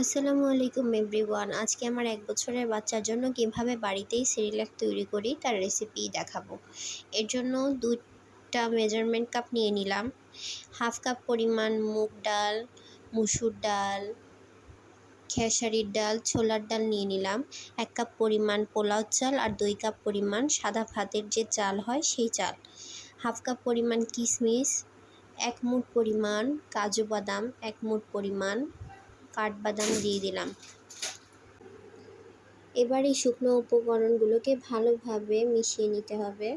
আসসালামু আলাইকুম এভরিওয়ান। আজকে আমার ১ বছরের বাচ্চার জন্য কিভাবে বাড়িতেই সেরেলাক তৈরি করি তার রেসিপি দেখাবো। এর জন্য ২টা মেজারমেন্ট কাপ নিয়ে নিলাম। হাফ কাপ পরিমাণ মুগ ডাল, মসুর ডাল, খেসারির ডাল, ছোলার ডাল নিয়ে নিলাম। ১ কাপ পরিমাণ পোলাও চাল আর ২ কাপ পরিমাণ সাদা ভাতের যে চাল হয় সেই চাল। হাফ কাপ পরিমাণ কিশমিশ, ১ মুঠ পরিমাণ কাজু বাদাম, ১ মুঠ পরিমাণ কাঠবাদাম দিয়ে দিলাম। এবার এই শুকনো উপকরণগুলোকে ভালোভাবে মিশিয়ে নিতে হবে।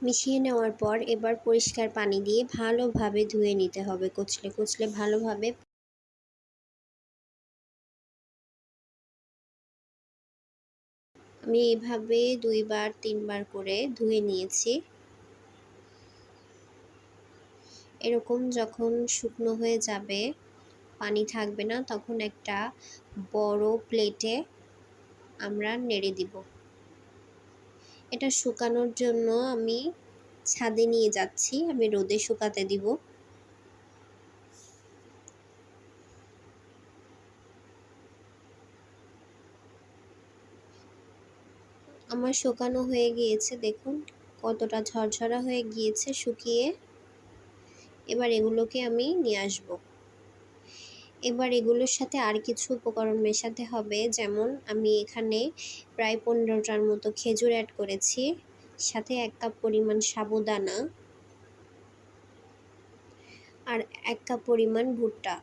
মিশিয়ে নেওয়ার পর এবার পরিষ্কার পানি দিয়ে ভালোভাবে ধুয়ে নিতে হবে, কচলে কচলে ভালোভাবে। আমি এইভাবে ২ বার ৩ বার করে ধুয়ে নিয়েছি। এরকম যখন শুকনো হয়ে যাবে, পানি থাকবে না, তখন একটা বড় প্লেটে আমরা নেড়ে দিব। এটা শুকানোর জন্য আমি ছাদে নিয়ে যাচ্ছি, আমি রোদে শুকাতে দিব। আমার শুকানো হয়ে গিয়েছে, দেখুন কতটা ঝরঝরা হয়ে গিয়েছে শুকিয়ে। এবার এগুলোকে আমি নিয়ে আসব। এবার এগুলোর সাথে আর কিছু উপকরণ মেশাতে হবে, যেমন আমি এখানে প্রায় ১৫টার মতো খেজুর অ্যাড করেছি, সাথে ১ কাপ পরিমাণ সাবুদানা আর ১ কাপ পরিমাণ ভুট্টা।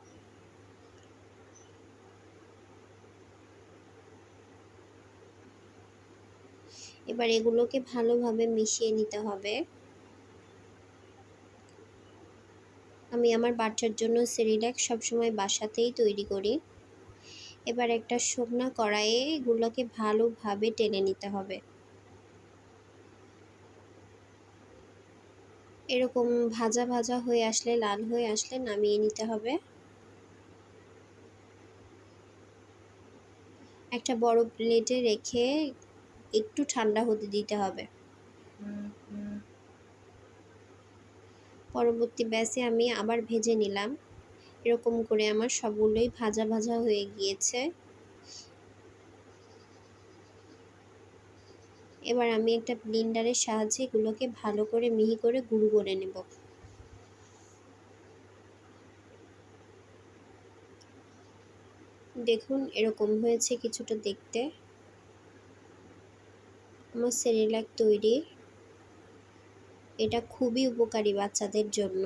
এবার এগুলোকে ভালোভাবে মিশিয়ে নিতে হবে। আমি আমার বাচ্চার জন্য সেরিল্যাক সবসময় বাসাতেই তৈরি করি। এবার একটা শুকনা কড়াইয়ে এগুলোকে ভালোভাবে টেনে নিতে হবে। এরকম ভাজা ভাজা হয়ে আসলে, লাল হয়ে আসলে নামিয়ে নিতে হবে। একটা বড় প্লেটে রেখে একটু ঠান্ডা হতে দিতে হবে। পরবর্তী ব্যাচে আমি আবার ভেজে নিলাম। এরকম করে আমার সবগুলোই ভাজা ভাজা হয়ে গিয়েছে। এবার আমি একটা ব্লেন্ডারের সাহায্যে এগুলোকে ভালো করে মিহি করে গুঁড়ো করে নেব। দেখুন এরকম হয়েছে কিছুটা দেখতে। আমার সেরেলাক তৈরি। এটা খুবই উপকারী বাচ্চাদের জন্য।